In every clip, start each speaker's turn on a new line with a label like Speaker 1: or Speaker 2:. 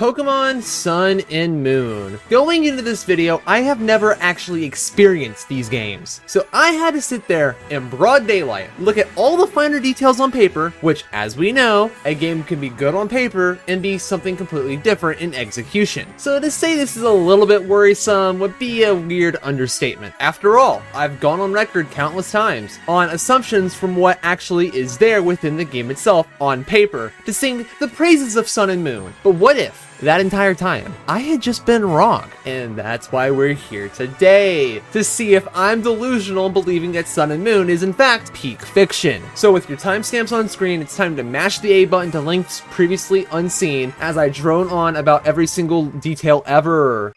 Speaker 1: Pokemon Sun and Moon. Going into this video, I have never actually experienced these games, so I had to sit there in broad daylight, look at all the finer details on paper, which, as we know, a game can be good on paper and be something completely different in execution. So to say this is a little bit worrisome would be a weird understatement. After all, I've gone on record countless times on assumptions from what actually is there within the game itself on paper to sing the praises of Sun and Moon. But what if that entire time I had just been wrong? And that's why we're here today, to see if I'm delusional believing that Sun and Moon is in fact peak fiction. So with your timestamps on screen, it's time to mash the A button to links previously unseen as I drone on about every single detail ever.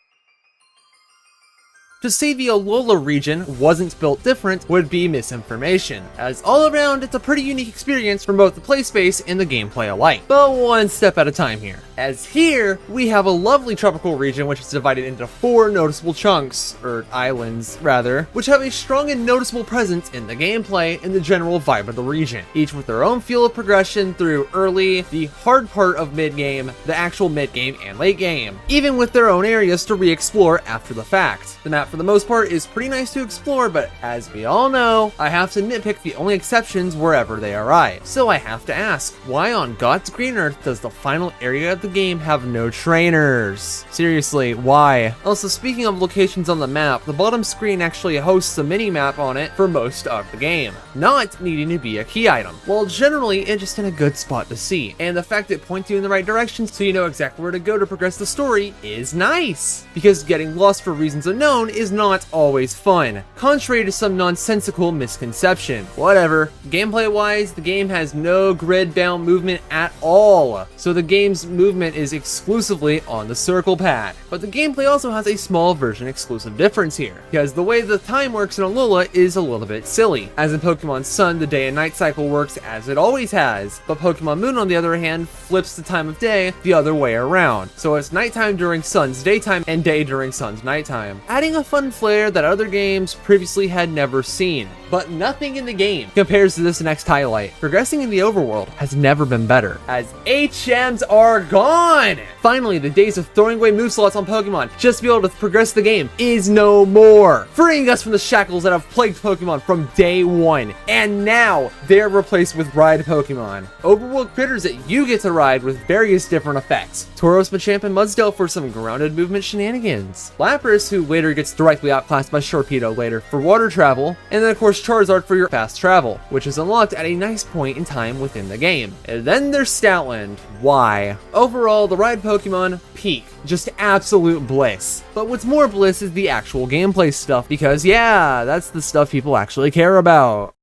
Speaker 1: To say the Alola region wasn't built different would be misinformation, as all around it's a pretty unique experience from both the play space and the gameplay alike. But one step at a time here, as here we have a lovely tropical region which is divided into 4 noticeable chunks, or islands rather, which have a strong and noticeable presence in the gameplay and the general vibe of the region, each with their own feel of progression through early, the hard part of mid-game, the actual mid-game and late game, even with their own areas to re-explore after the fact. The map for the most part is pretty nice to explore, but as we all know, I have to nitpick the only exceptions wherever they arrive. So I have to ask, why on God's green earth does the final area of the game have no trainers? Seriously, why? Also, speaking of locations on the map, the bottom screen actually hosts a mini-map on it for most of the game, not needing to be a key item, while generally it's just in a good spot to see. And the fact it points you in the right direction so you know exactly where to go to progress the story is nice, because getting lost for reasons unknown is not always fun, contrary to some nonsensical misconception. Whatever, gameplay wise, the game has no grid bound movement at all, so the game's movement is exclusively on the circle pad. But the gameplay also has a small version exclusive difference here, because the way the time works in Alola is a little bit silly. As in Pokemon Sun, the day and night cycle works as it always has, but Pokemon Moon on the other hand flips the time of day the other way around, so it's nighttime during Sun's daytime and day during Sun's nighttime, adding a fun flair that other games previously had never seen. But nothing in the game compares to this next highlight. Progressing in the overworld has never been better, as HMs are gone! Finally, the days of throwing away move slots on Pokemon just to be able to progress the game is no more, freeing us from the shackles that have plagued Pokemon from day one. And now, they're replaced with ride Pokemon, overworld critters that you get to ride with various different effects. Tauros, Machamp, and Mudsdale for some grounded movement shenanigans. Lapras, who later gets directly outclassed by Sharpedo later for water travel, and then of course Charizard for your fast travel, which is unlocked at a nice point in time within the game. And then there's Stoutland. Why? Overall, the ride Pokemon, peak. Just absolute bliss. But what's more bliss is the actual gameplay stuff, because yeah, that's the stuff people actually care about.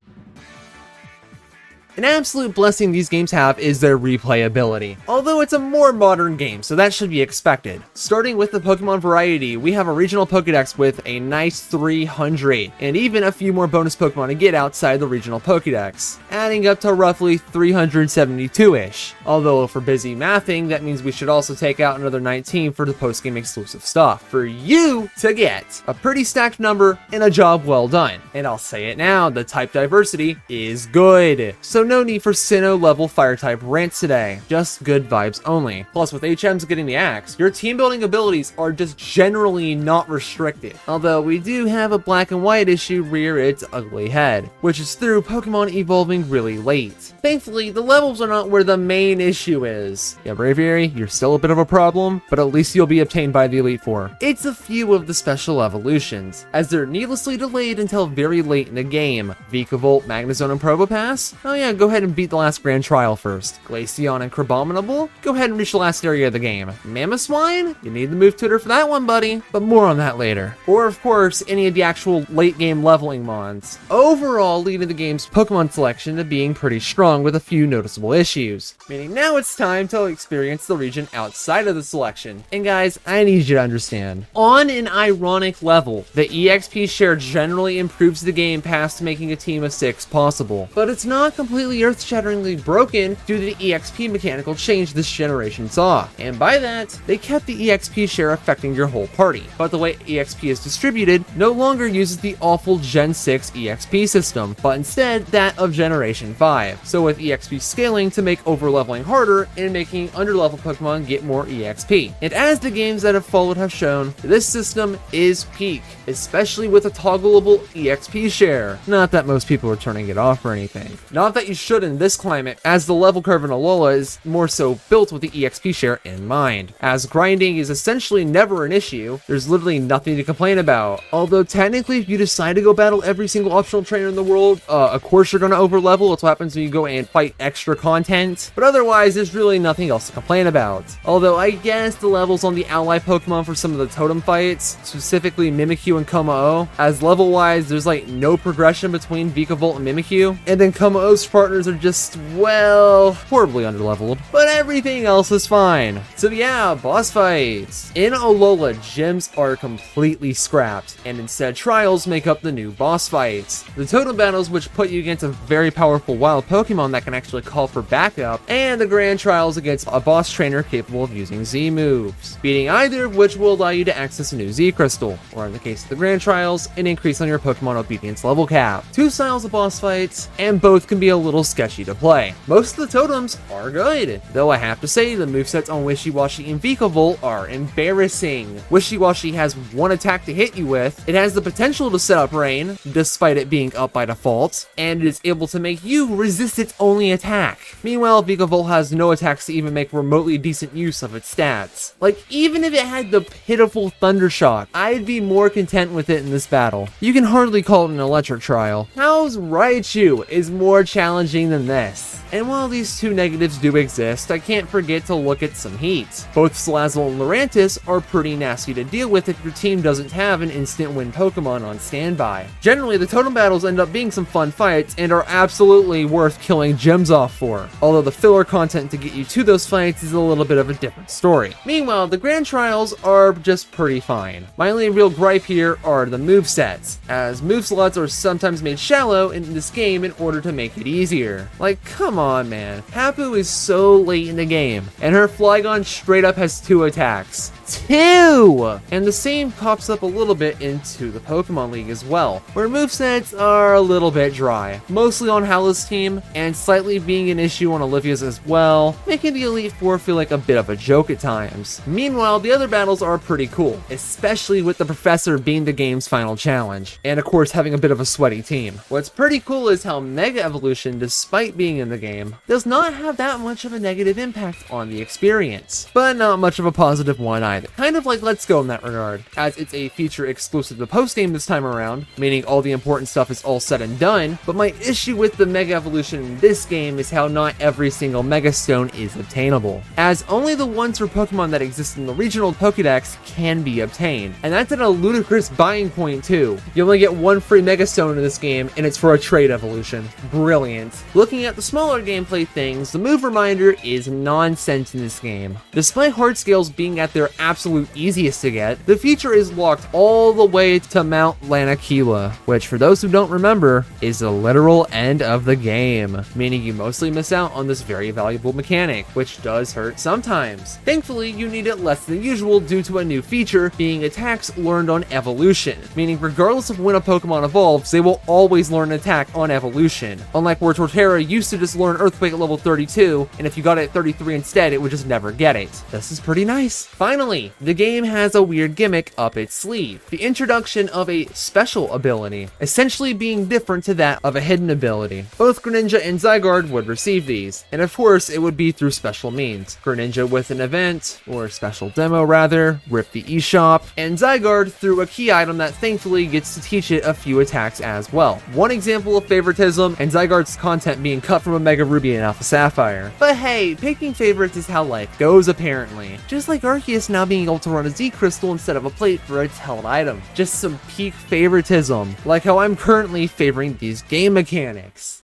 Speaker 1: An absolute blessing these games have is their replayability, although it's a more modern game, so that should be expected. Starting with the Pokemon variety, we have a regional Pokedex with a nice 300, and even a few more bonus Pokemon to get outside the regional Pokedex, adding up to roughly 372-ish. Although for busy mathing, that means we should also take out another 19 for the post-game exclusive stuff, for you to get a pretty stacked number and a job well done. And I'll say it now, the type diversity is good. So no need for Sinnoh level fire type rants today, just good vibes only. Plus with HMs getting the axe, your team building abilities are just generally not restricted, although we do have a black and white issue rear its ugly head, which is through Pokemon evolving really late. Thankfully, the levels are not where the main issue is. Yeah, Braviary, you're still a bit of a problem, but at least you'll be obtained by the Elite Four. It's a few of the special evolutions, as they're needlessly delayed until very late in the game. Vikavolt, Magnezone, and Probopass? Oh yeah, go ahead and beat the last Grand Trial first. Glaceon and Crabominable? Go ahead and reach the last area of the game. Mamoswine? You need the move tutor for that one, buddy, but more on that later. Or of course, any of the actual late game leveling mons. Overall, leading the game's Pokemon selection to being pretty strong with a few noticeable issues. Meaning now it's time to experience the region outside of the selection. And guys, I need you to understand. On an ironic level, the EXP share generally improves the game past making a team of 6 possible. But it's not completely completely earth-shatteringly broken due to the EXP mechanical change this generation saw. And by that, they kept the EXP share affecting your whole party. But the way EXP is distributed no longer uses the awful Gen 6 EXP system, but instead that of Generation 5. So with EXP scaling to make overleveling harder and making underleveled Pokemon get more EXP. And as the games that have followed have shown, this system is peak, especially with a toggleable EXP share. Not that most people are turning it off or anything. Not that you should in this climate, as the level curve in Alola is more so built with the EXP share in mind. As grinding is essentially never an issue, there's literally nothing to complain about. Although technically if you decide to go battle every single optional trainer in the world, of course you're going to overlevel. It's what happens when you go and fight extra content. But otherwise there's really nothing else to complain about. Although I guess the levels on the ally Pokemon for some of the totem fights, specifically Mimikyu and Kommo-o, as level wise there's like no progression between Vikavolt and Mimikyu, and then Kommo-o's partners are just, well, horribly underleveled. But everything else is fine. So yeah, boss fights. In Alola, gyms are completely scrapped, and instead trials make up the new boss fights. The totem battles, which put you against a very powerful wild Pokemon that can actually call for backup, and the grand trials against a boss trainer capable of using Z moves. Beating either of which will allow you to access a new Z crystal, or in the case of the grand trials, an increase on your Pokemon obedience level cap. Two styles of boss fights, and both can be a little sketchy to play. Most of the totems are good, though I have to say the movesets on Wishy-Washy and Vikavolt are embarrassing. Wishy-Washy has one attack to hit you with, it has the potential to set up rain, despite it being up by default, and it is able to make you resist its only attack. Meanwhile, Vikavolt has no attacks to even make remotely decent use of its stats. Like, even if it had the pitiful Thundershock, I'd be more content with it in this battle. You can hardly call it an electric trial. How's Raichu is more challenging than this? And while these two negatives do exist, I can't forget to look at some heat. Both Salazzle and Lurantis are pretty nasty to deal with if your team doesn't have an instant win Pokemon on standby. Generally, the totem battles end up being some fun fights and are absolutely worth killing gyms off for, although the filler content to get you to those fights is a little bit of a different story. Meanwhile, the grand trials are just pretty fine. My only real gripe here are the movesets, as move slots are sometimes made shallow in this game in order to make it easier. Like, come on man, Hapu is so late in the game, and her Flygon straight up has 2 attacks. 2! And the same pops up a little bit into the Pokemon League as well, where movesets are a little bit dry, mostly on Hala's team, and slightly being an issue on Olivia's as well, making the Elite Four feel like a bit of a joke at times. Meanwhile, the other battles are pretty cool, especially with the Professor being the game's final challenge, and of course having a bit of a sweaty team. What's pretty cool is how Mega Evolution, despite being in the game, does not have that much of a negative impact on the experience, but not much of a positive one either. Kind of like Let's Go in that regard, as it's a feature exclusive to post-game this time around, meaning all the important stuff is all said and done, but my issue with the Mega Evolution in this game is how not every single Mega Stone is obtainable, as only the ones for Pokemon that exist in the regional Pokédex can be obtained, and that's at a ludicrous buying point too. You only get 1 free Mega Stone in this game, and it's for a trade evolution. Brilliant. Looking at the smaller gameplay things, the move reminder is nonsense in this game. Despite hard scales being at their absolute easiest to get, the feature is locked all the way to Mount Lanakila, which for those who don't remember, is the literal end of the game, meaning you mostly miss out on this very valuable mechanic, which does hurt sometimes. Thankfully, you need it less than usual due to a new feature being attacks learned on evolution, meaning regardless of when a Pokemon evolves, they will always learn an attack on evolution, unlike where Torterra used to just learn Earthquake at level 32, and if you got it at 33 instead, it would just never get it. This is pretty nice. Finally, the game has a weird gimmick up its sleeve. The introduction of a special ability, essentially being different to that of a hidden ability. Both Greninja and Zygarde would receive these, and of course it would be through special means. Greninja with an event, or special demo rather, rip the eShop, and Zygarde through a key item that thankfully gets to teach it a few attacks as well. One example of favoritism, and Zygarde's content being cut from a Mega Ruby and Alpha Sapphire. But hey, picking favorites is how life goes apparently. Just like Arceus now being able to run a Z Crystal instead of a plate for its held item. Just some peak favoritism, like how I'm currently favoring these game mechanics.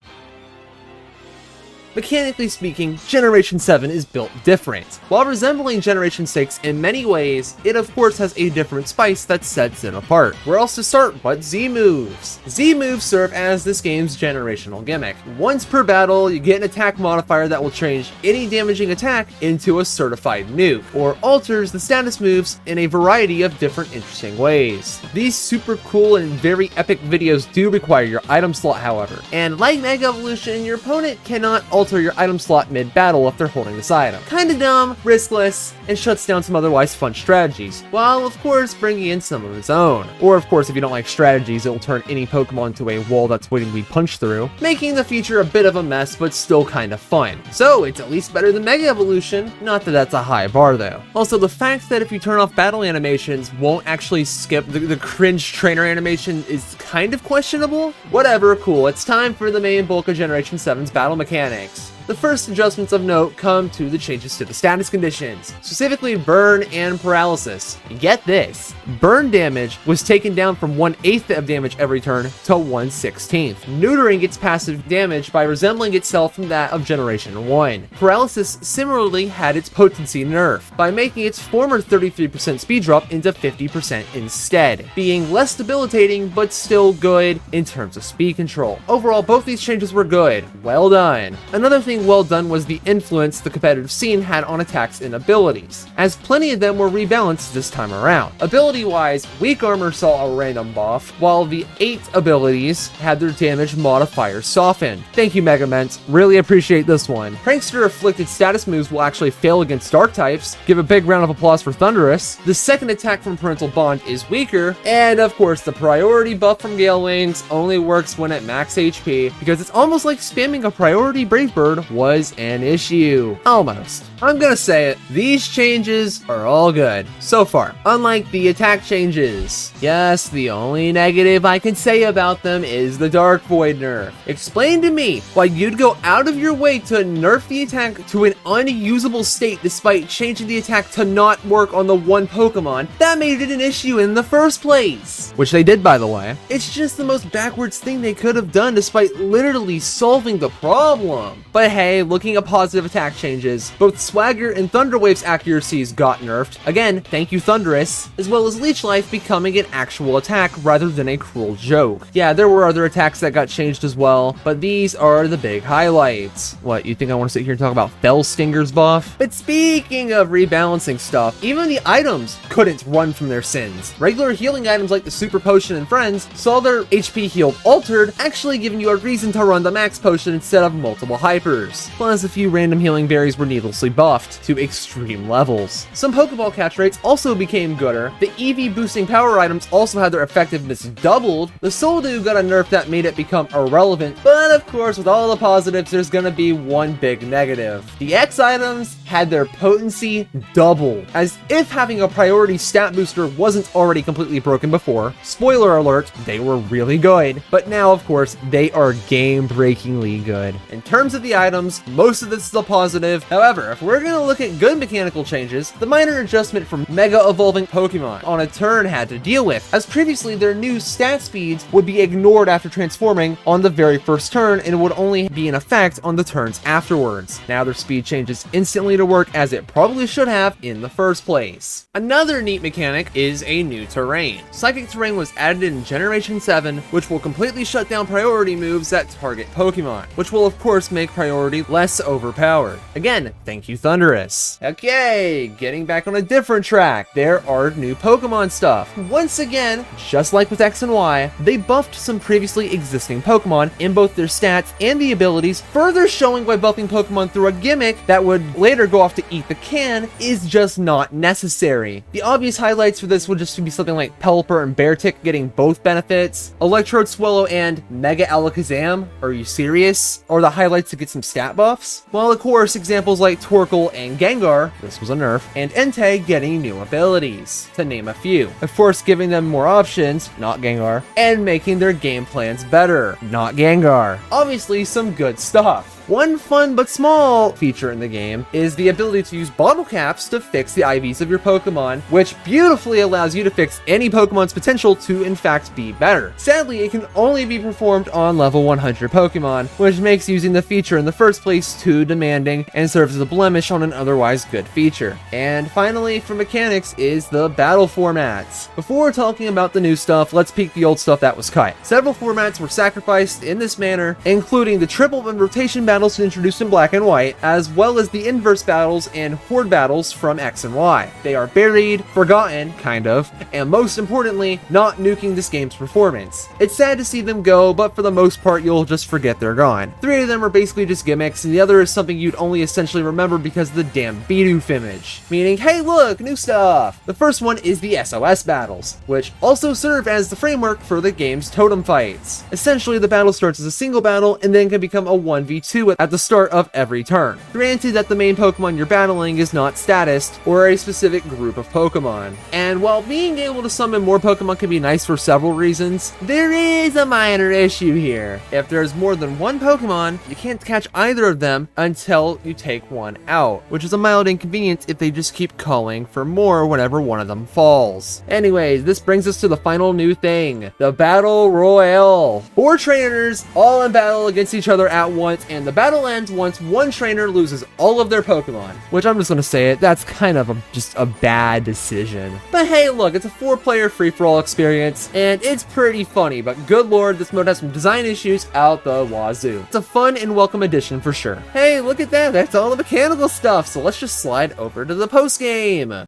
Speaker 1: Mechanically speaking, Generation 7 is built different. While resembling Generation 6 in many ways, it of course has a different spice that sets it apart. Where else to start but Z-moves? Z-moves serve as this game's generational gimmick. Once per battle, you get an attack modifier that will change any damaging attack into a certified nuke, or alters the status moves in a variety of different interesting ways. These super cool and very epic videos do require your item slot, however, and like Mega Evolution, your opponent cannot alter your item slot mid-battle if they're holding this item. Kinda dumb, riskless, and shuts down some otherwise fun strategies, while of course bringing in some of its own. Or of course, if you don't like strategies, it will turn any Pokemon into a wall that's waiting to be punched through, making the feature a bit of a mess but still kinda fun. So it's at least better than Mega Evolution, not that that's a high bar though. Also, the fact that if you turn off battle animations won't actually skip the cringe trainer animation is kind of questionable. Whatever, cool, it's time for the main bulk of Generation 7's battle mechanics. The first adjustments of note come to the changes to the status conditions, specifically burn and paralysis. Get this, burn damage was taken down from 1/8 of damage every turn to 1/16, neutering its passive damage by resembling itself from that of Generation 1. Paralysis similarly had its potency nerfed, by making its former 33% speed drop into 50% instead, being less debilitating but still good in terms of speed control. Overall, both these changes were good. Well done. Another thing well done was the influence the competitive scene had on attacks and abilities, as plenty of them were rebalanced this time around. Ability-wise, Weak Armor saw a random buff, while the 8 abilities had their damage modifiers softened. Thank you, Megament. Really appreciate this one. Prankster Afflicted status moves will actually fail against Dark types. Give a big round of applause for Thundurus. The second attack from Parental Bond is weaker, and of course the priority buff from Gale Wings only works when at max HP, because it's almost like spamming a priority Brave Bird was an issue. Almost. I'm gonna say it, these changes are all good so far, unlike the attack changes. Yes, the only negative I can say about them is the Dark Void nerf. Explain to me why you'd go out of your way to nerf the attack to an unusable state despite changing the attack to not work on the one Pokemon that made it an issue in the first place. Which they did, by the way. It's just the most backwards thing they could have done despite literally solving the problem. But hey, looking at positive attack changes, both Swagger and Thunder Wave's accuracies got nerfed. Again, thank you Thundurus, as well as Leech Life becoming an actual attack rather than a cruel joke. Yeah, there were other attacks that got changed as well, but these are the big highlights. What, you think I want to sit here and talk about Fell Stinger's buff? But speaking of rebalancing stuff, even the items couldn't run from their sins. Regular healing items like the Super Potion and Friends saw their HP healed altered, actually giving you a reason to run the Max Potion instead of multiple hypers. Plus, a few random healing berries were needlessly buffed to extreme levels. Some Pokeball catch rates also became gooder. The EV boosting power items also had their effectiveness doubled. The Soldew got a nerf that made it become irrelevant, but of course with all the positives there's gonna be one big negative. The X items had their potency doubled, as if having a priority stat booster wasn't already completely broken before. Spoiler alert, they were really good, but now of course they are game-breakingly good. In terms of the items, most of this is a positive. However, if we're gonna look at good mechanical changes, the minor adjustment from Mega Evolving Pokemon on a turn had to deal with, as previously their new stat speeds would be ignored after transforming on the very first turn and would only be in effect on the turns afterwards. Now their speed changes instantly to work as it probably should have in the first place. Another neat mechanic is a new terrain. Psychic terrain was added in Generation 7, which will completely shut down priority moves that target Pokemon, which will of course make priority less overpowered. Again, thank you Thundurus. Okay, getting back on a different track, there are new Pokemon stuff. Once again, just like with X and Y, they buffed some previously existing Pokemon in both their stats and the abilities, further showing why buffing Pokemon through a gimmick that would later go off to eat the can is just not necessary. The obvious highlights for this would just be something like Pelipper and Beartick getting both benefits, Electrode Swallow and Mega Alakazam, are you serious? Or the highlights to get some stat buffs? While of course examples like Torkoal and Gengar, this was a nerf, and Entei getting new abilities, to name a few. Of course giving them more options, not Gengar, and making their game plans better, not Gengar. Obviously some good stuff. One fun but small feature in the game is the ability to use bottle caps to fix the IVs of your Pokemon, which beautifully allows you to fix any Pokemon's potential to in fact be better. Sadly, it can only be performed on level 100 Pokemon, which makes using the feature in the first place too demanding and serves as a blemish on an otherwise good feature. And finally, for mechanics, is the battle formats. Before talking about the new stuff, let's peek the old stuff that was cut. Several formats were sacrificed in this manner, including the triple and rotation battles introduced in Black and White, as well as the inverse battles and horde battles from X and Y. They are buried, forgotten, kind of, and most importantly, not nuking this game's performance. It's sad to see them go, but for the most part, you'll just forget they're gone. 3 of them are basically just gimmicks, and the other is something you'd only essentially remember because of the damn Bidoof image. Meaning, hey look, new stuff! The first one is the SOS battles, which also serve as the framework for the game's totem fights. Essentially, the battle starts as a single battle and then can become a 1v2 at the start of every turn. Granted that the main Pokemon you're battling is not statused or a specific group of Pokemon. And while being able to summon more Pokemon can be nice for several reasons, there is a minor issue here. If there's more than one Pokemon, you can't catch either of them until you take one out, which is a mild inconvenience if they just keep calling for more whenever one of them falls. Anyways, this brings us to the final new thing, the Battle Royale. 4 trainers all in battle against each other at once, and the battle ends once one trainer loses all of their Pokemon, which I'm just gonna say it, that's kind of just a bad decision. But hey, look, it's a 4-player free-for-all experience, and it's pretty funny, but good lord, this mode has some design issues out the wazoo. It's a fun and welcome addition for sure. Hey, look at that, that's all the mechanical stuff, so let's just slide over to the post-game.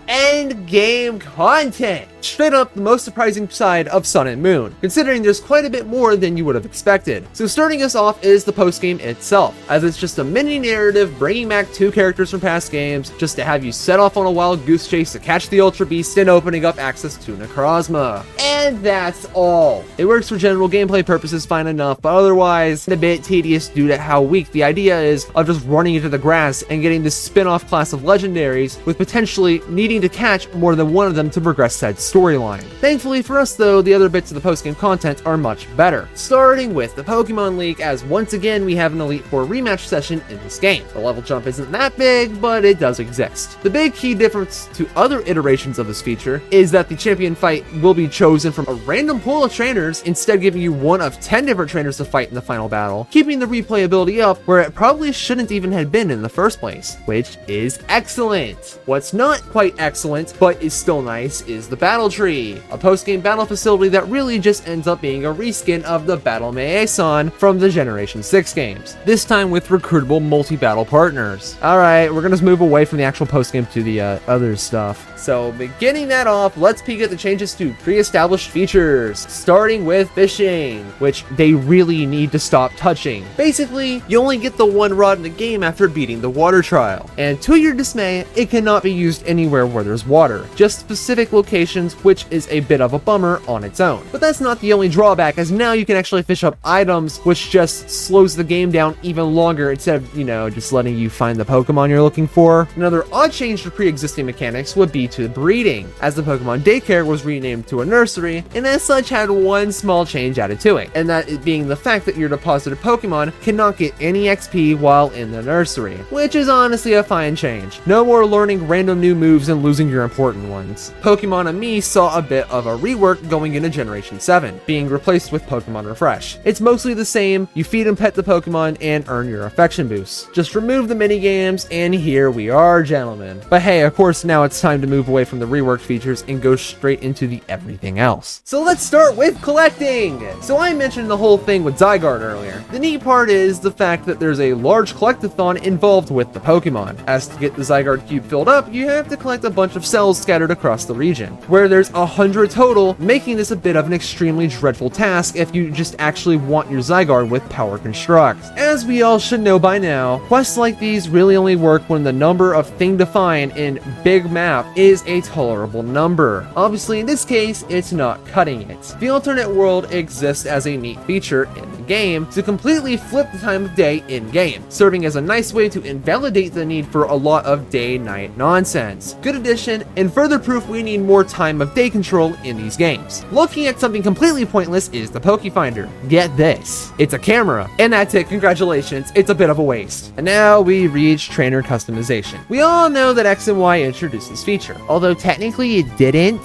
Speaker 1: Endgame content! Straight up the most surprising side of Sun and Moon, considering there's quite a bit more than you would have expected. So starting us off is the post-game itself, as it's just a mini narrative bringing back 2 characters from past games, just to have you set off on a wild goose chase to catch the Ultra Beast and opening up access to Necrozma. And that's all. It works for general gameplay purposes fine enough, but otherwise, a bit tedious due to how weak the idea is of just running into the grass and getting this spin-off class of legendaries, with potentially needing to catch more than one of them to progress said storyline. Thankfully for us though, the other bits of the post-game content are much better. Starting with the Pokemon League, as once again we have an Elite Four rematch session in this game. The level jump isn't that big, but it does exist. The big key difference to other iterations of this feature is that the champion fight will be chosen from a random pool of trainers, instead giving you one of 10 different trainers to fight in the final battle, keeping the replayability up where it probably shouldn't even have been in the first place, which is excellent. What's not quite excellent, but is still nice, is the Battle Tree, a post-game battle facility that really just ends up being a reskin of the Battle Maison from the Generation 6 games, this time with recruitable multi-battle partners. Alright, we're gonna move away from the actual post-game to the other stuff. So beginning that off, let's peek at the changes to pre-established features, starting with fishing, which they really need to stop touching. Basically, you only get the one rod in the game after beating the water trial, and to your dismay, it cannot be used anywhere where there's water, just specific locations, which is a bit of a bummer on its own. But that's not the only drawback, as now you can actually fish up items, which just slows the game down even longer instead of, just letting you find the Pokemon you're looking for. Another odd change to pre-existing mechanics would be to breeding, as the Pokemon daycare was renamed to a nursery, and as such had one small change added to it, and that it being the fact that your deposited Pokemon cannot get any XP while in the nursery, which is honestly a fine change. No more learning random new moves and losing your important ones. Pokemon Ami saw a bit of a rework going into Generation 7, being replaced with Pokemon Refresh. It's mostly the same, you feed and pet the Pokemon and earn your affection boosts. Just remove the minigames and here we are, gentlemen. But hey, of course now it's time to move away from the reworked features and go straight into the everything else. So let's start with collecting! So I mentioned the whole thing with Zygarde earlier. The neat part is the fact that there's a large collectathon involved with the Pokemon. As to get the Zygarde cube filled up, you have to collect a bunch of cells scattered across the region, where there's 100 total, making this a bit of an extremely dreadful task if you just actually want your Zygarde with Power Construct. As we all should know by now, quests like these really only work when the number of thing to find in Big Map is a tolerable number. Obviously in this case, it's not cutting it. The alternate world exists as a neat feature in the game to completely flip the time of day in-game, serving as a nice way to invalidate the need for a lot of day-night nonsense. Good addition and further proof we need more time of day control in these games. Looking at something completely pointless is the Pokefinder. Get this, it's a camera, and that's it, congratulations, it's a bit of a waste. And now we reach trainer customization. We all know that X and Y introduced this feature, although technically it didn't.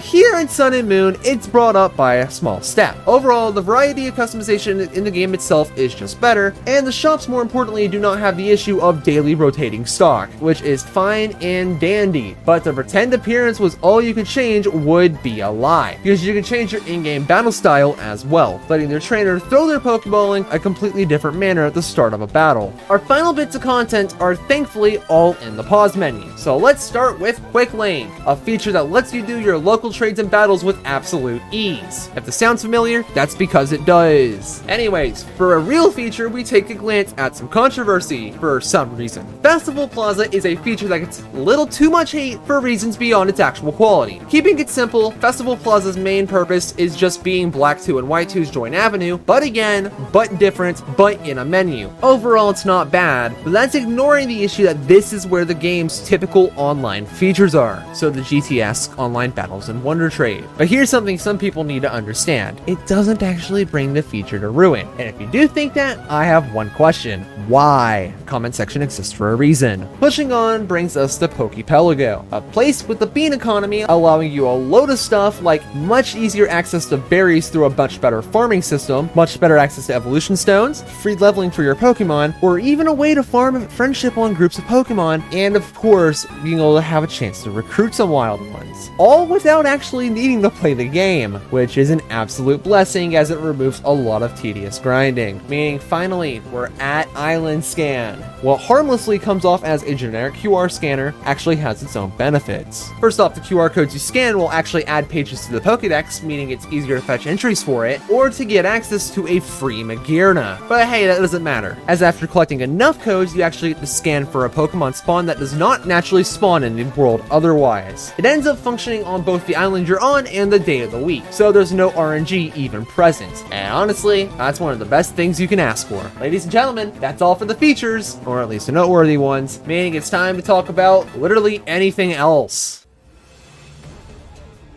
Speaker 1: Here in Sun and Moon, it's brought up by a small step. Overall, the variety of customization in the game itself is just better, and the shops more importantly do not have the issue of daily rotating stock, which is fine and dandy, but the pretend appearance was all you could change would be a lie, because you can change your in-game battle style as well, letting their trainer throw their Pokeball in a completely different manner at the start of a battle. Our final bits of content are thankfully all in the pause menu, so let's start with Quick Lane, a feature that lets you do your local trades and battles with absolute ease. If this sounds familiar, that's because it does. Anyways, for a real feature, we take a glance at some controversy for some reason. Festival Plaza is a feature that gets a little too much hate for reasons beyond its actual quality. Keeping it simple, Festival Plaza's main purpose is just being Black 2 and White 2's Joint Avenue, but again, but different, but in a menu. Overall, it's not bad, but that's ignoring the issue that this is where the game's typical online features are, so the GTS online battles and Wonder Trade. But here's something some people need to understand. It doesn't actually bring the feature to ruin. And if you do think that, I have one question. Why? The comment section exists for a reason. Pushing on brings us to Pokepelago, a place with the bean economy allowing you a load of stuff like much easier access to berries through a much better farming system, much better access to evolution stones, free leveling for your Pokemon, or even a way to farm friendship on groups of Pokemon, and of course, being able to have a chance to recruit some wild ones. All without actually needing to play the game, which is an absolute blessing as it removes a lot of tedious grinding. Meaning finally, we're at Island Scan. What harmlessly comes off as a generic QR scanner actually has its own benefits. First off, the QR codes you scan will actually add pages to the Pokédex, meaning it's easier to fetch entries for it, or to get access to a free Magearna. But hey, that doesn't matter, as after collecting enough codes, you actually get to scan for a Pokemon spawn that does not naturally spawn in the world otherwise. It ends up functioning on both the island you're on and the day of the week, so there's no RNG even present. And honestly, that's one of the best things you can ask for. Ladies and gentlemen, that's all for the features, or at least the noteworthy ones, meaning it's time to talk about literally anything else.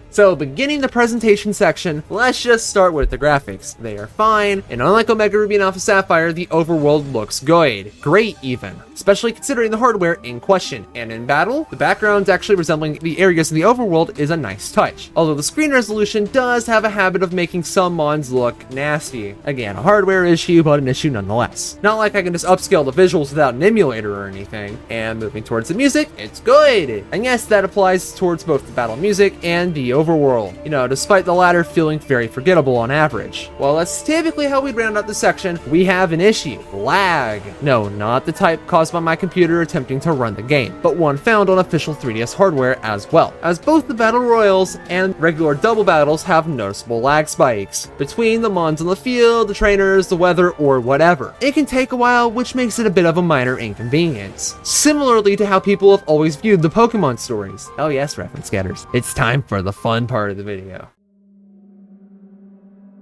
Speaker 1: So, beginning the presentation section, let's just start with the graphics. They are fine, and unlike Omega Ruby and Alpha Sapphire, the overworld looks good. Great, even. Especially considering the hardware in question. And in battle, the backgrounds actually resembling the areas in the overworld is a nice touch. Although the screen resolution does have a habit of making some mons look nasty. Again, a hardware issue, but an issue nonetheless. Not like I can just upscale the visuals without an emulator or anything. And moving towards the music, it's good. And yes, that applies towards both the battle music and the overworld, despite the latter feeling very forgettable on average. Well, that's typically how we'd round out the section. We have an issue. Lag. No, not the type caused by my computer attempting to run the game, but one found on official 3DS hardware as well, as both the Battle Royals and regular double battles have noticeable lag spikes between the mons on the field, the trainers, the weather, or whatever. It can take a while, which makes it a bit of a minor inconvenience. Similarly to how people have always viewed the Pokemon stories. Oh yes, reference getters. It's time for the fun part of the video.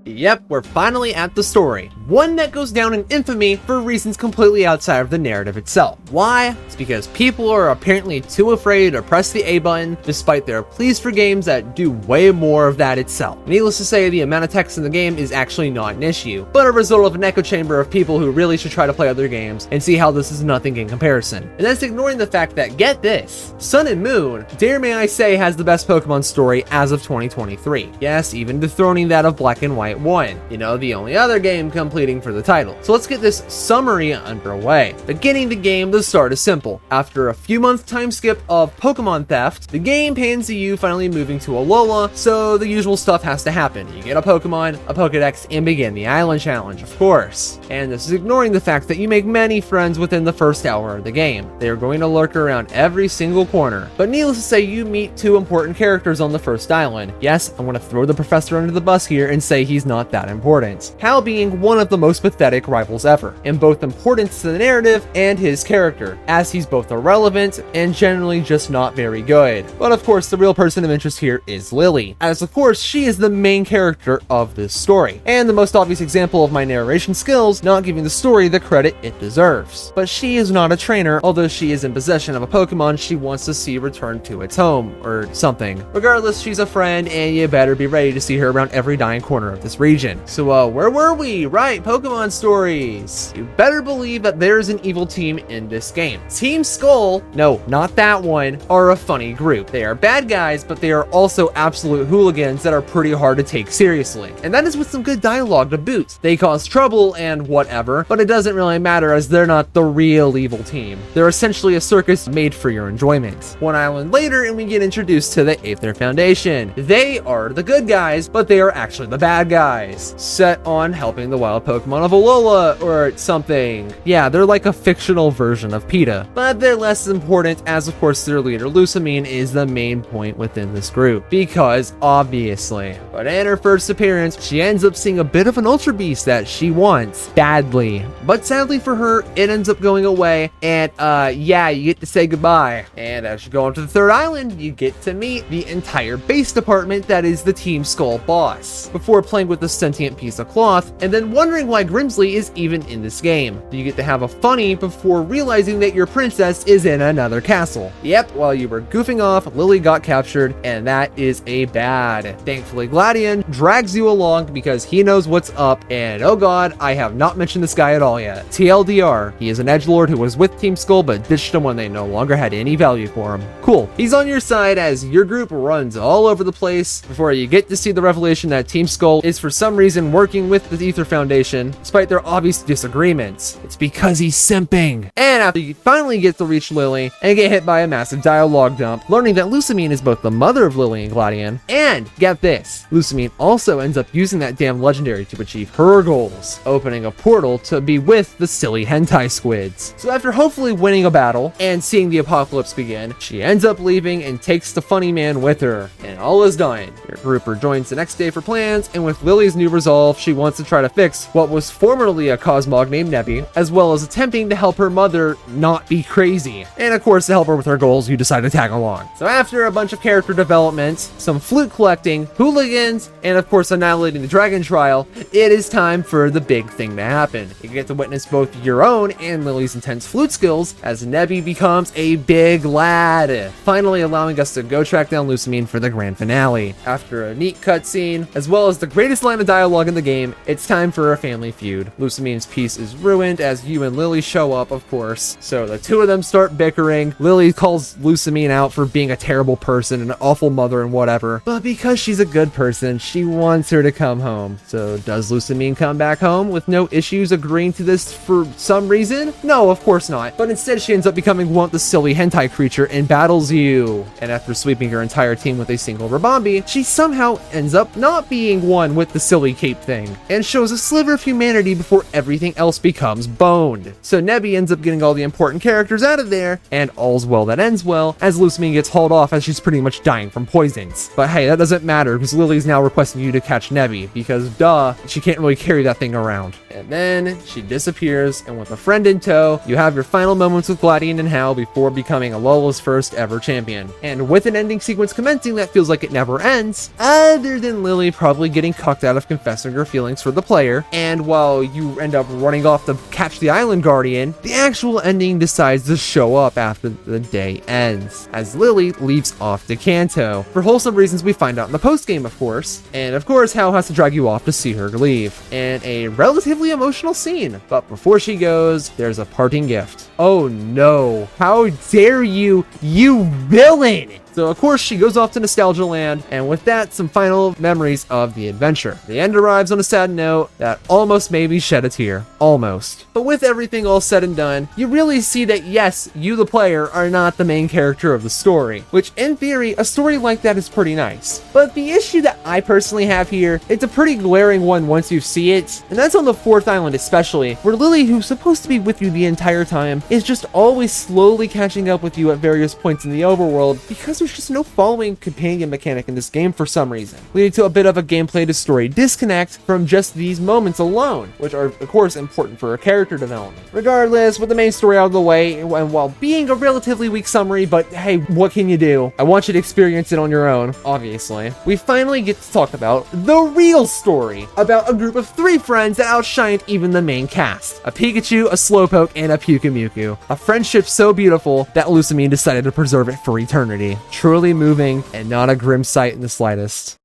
Speaker 1: Yep, we're finally at the story. One that goes down in infamy for reasons completely outside of the narrative itself. Why? It's because people are apparently too afraid to press the A button, despite their pleas for games that do way more of that itself. Needless to say, the amount of text in the game is actually not an issue, but a result of an echo chamber of people who really should try to play other games and see how this is nothing in comparison. And that's ignoring the fact that, get this, Sun and Moon, dare may I say, has the best Pokemon story as of 2023. Yes, even dethroning that of Black and White 1, the only other game completing for the title. So let's get this summary underway. Beginning the game, the start is simple. After a few month time skip of Pokemon theft, the game pans to you finally moving to Alola, so the usual stuff has to happen. You get a Pokemon, a Pokedex, and begin the island challenge, of course. And this is ignoring the fact that you make many friends within the first hour of the game. They are going to lurk around every single corner. But needless to say, you meet two important characters on the first island. Yes, I want to throw the professor under the bus here and say he's she's not that important. Hal being one of the most pathetic rivals ever, in both importance to the narrative and his character, as he's both irrelevant and generally just not very good. But of course, the real person of interest here is Lily, as of course she is the main character of this story, and the most obvious example of my narration skills not giving the story the credit it deserves. But she is not a trainer, although she is in possession of a Pokemon she wants to see returned to its home, or something. Regardless, she's a friend, and you better be ready to see her around every dying corner of this region. So where were we? Right, Pokemon stories. You better believe that there's an evil team in this game. Team Skull, no, not that one, are a funny group. They are bad guys, but they are also absolute hooligans that are pretty hard to take seriously. And that is with some good dialogue to boot. They cause trouble and whatever, but it doesn't really matter as they're not the real evil team. They're essentially a circus made for your enjoyment. One island later and we get introduced to the Aether Foundation. They are the good guys, but they are actually the bad guys, set on helping the wild Pokemon of Alola or something. Yeah, they're like a fictional version of PETA, but they're less important as of course their leader USUM is the main point within this group, because obviously. But in her first appearance, she ends up seeing a bit of an Ultra Beast that she wants badly, but sadly for her, it ends up going away, and yeah, you get to say goodbye. And as you go onto the third island, you get to meet the entire base department that is the Team Skull boss, before playing with the sentient piece of cloth, and then wondering why Grimsley is even in this game. You get to have a funny before realizing that your princess is in another castle. Yep, while you were goofing off, Lily got captured, and that is a bad. Thankfully, Gladion drags you along because he knows what's up, and oh god, I have not mentioned this guy at all yet. TLDR, he is an edgelord who was with Team Skull but ditched him when they no longer had any value for him. Cool. He's on your side as your group runs all over the place before you get to see the revelation that Team Skull is for some reason working with the Aether Foundation despite their obvious disagreements. It's because he's simping. And after you finally get to reach Lily and get hit by a massive dialogue dump, learning that USUM is both the mother of Lily and Gladion, and get this, USUM also ends up using that damn legendary to achieve her goals, opening a portal to be with the silly hentai squids. So after hopefully winning a battle and seeing the apocalypse begin, she ends up leaving and takes the funny man with her, and all is done. Your group rejoins the next day for plans, and with Lily's new resolve, she wants to try to fix what was formerly a Cosmog named Nebby, as well as attempting to help her mother not be crazy. And of course, to help her with her goals, you decide to tag along. So after a bunch of character development, some flute collecting, hooligans, and of course annihilating the dragon trial, it is time for the big thing to happen. You get to witness both your own and Lily's intense flute skills as Nebby becomes a big lad, finally allowing us to go track down USUM for the grand finale. After a neat cutscene, as well as the greatest line of dialogue in the game, it's time for a family feud. USUM's peace is ruined as you and Lily show up, of course, so the two of them start bickering. Lily calls USUM out for being a terrible person, an awful mother and whatever, but because she's a good person, she wants her to come home. So does USUM come back home with no issues agreeing to this for some reason? No, of course not, but instead she ends up becoming one with the silly hentai creature and battles you. And after sweeping her entire team with a single Rabombi, she somehow ends up not being one with the silly cape thing, and shows a sliver of humanity before everything else becomes boned. So Nebby ends up getting all the important characters out of there, and all's well that ends well, as USUM gets hauled off as she's pretty much dying from poisons. But hey, that doesn't matter because Lily's now requesting you to catch Nebby, because duh, she can't really carry that thing around. And then she disappears, and with a friend in tow, you have your final moments with Gladion and Hal before becoming Alola's first ever champion. And with an ending sequence commencing that feels like it never ends, other than Lily probably getting cucked out of confessing her feelings for the player, and while you end up running off to catch the Island Guardian, the actual ending decides to show up after the day ends, as Lily leaves off to Kanto, for wholesome reasons we find out in the post-game, of course. And of course, Hal has to drag you off to see her leave, and a relatively emotional scene. But before she goes, there's a parting gift. Oh no, how dare you, you villain! So of course she goes off to Nostalgia Land, and with that, some final memories of the adventure. The end arrives on a sad note that almost made me shed a tear. Almost. But with everything all said and done, you really see that yes, you the player are not the main character of the story, which in theory, a story like that is pretty nice. But the issue that I personally have here, it's a pretty glaring one once you see it, and that's on the 4th island especially, where Lily, who's supposed to be with you the entire time, is just always slowly catching up with you at various points in the overworld because there's just no following companion mechanic in this game for some reason, leading to a bit of a gameplay to story disconnect from just these moments alone, which are of course important for character development. Regardless, with the main story out of the way, and while being a relatively weak summary, but hey, what can you do? I want you to experience it on your own, obviously. We finally get to talk about the real story, about a group of 3 friends that outshined even the main cast. A Pikachu, a Slowpoke, and a Pyukumuku. A friendship so beautiful that USUM decided to preserve it for eternity. Truly moving, and not a grim sight in the slightest.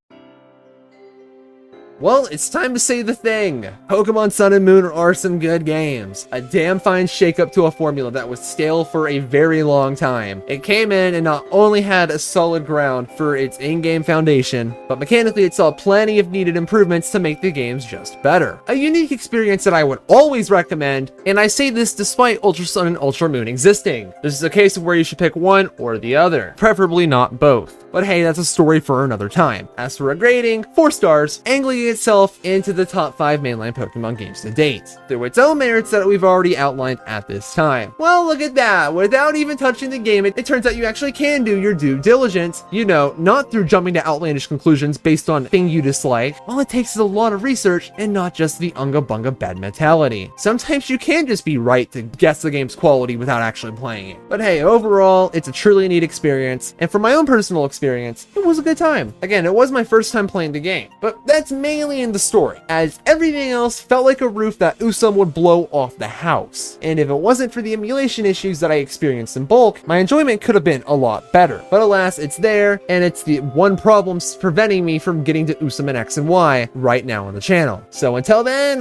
Speaker 1: Well, it's time to say the thing. Pokemon Sun and Moon are some good games. A damn fine shakeup to a formula that was stale for a very long time. It came in and not only had a solid ground for its in-game foundation, but mechanically it saw plenty of needed improvements to make the games just better. A unique experience that I would always recommend, and I say this despite Ultra Sun and Ultra Moon existing. This is a case of where you should pick one or the other, preferably not both. But hey, that's a story for another time. As for a grading, 4 stars, angling itself into the top 5 mainline Pokemon games to date, through its own merits that we've already outlined at this time. Well, look at that. Without even touching the game, it turns out you actually can do your due diligence. You know, not through jumping to outlandish conclusions based on thing you dislike. All it takes is a lot of research and not just the unga bunga bad mentality. Sometimes you can just be right to guess the game's quality without actually playing it. But hey, overall, it's a truly neat experience, and from my own personal experience, it was a good time. Again, it was my first time playing the game, but that's mainly in the story, as everything else felt like a roof that USUM would blow off the house. And if it wasn't for the emulation issues that I experienced in bulk, my enjoyment could have been a lot better. But alas, it's there, and it's the one problem preventing me from getting to USUM and X and Y right now on the channel. So until then,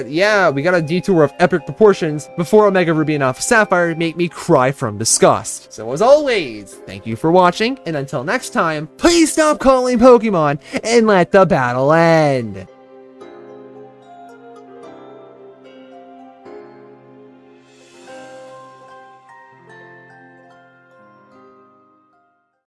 Speaker 1: yeah, we got a detour of epic proportions before Omega Ruby and Alpha Sapphire make me cry from disgust. So as always, thank you for watching, and until next time, please stop calling Pokemon and let the battle end.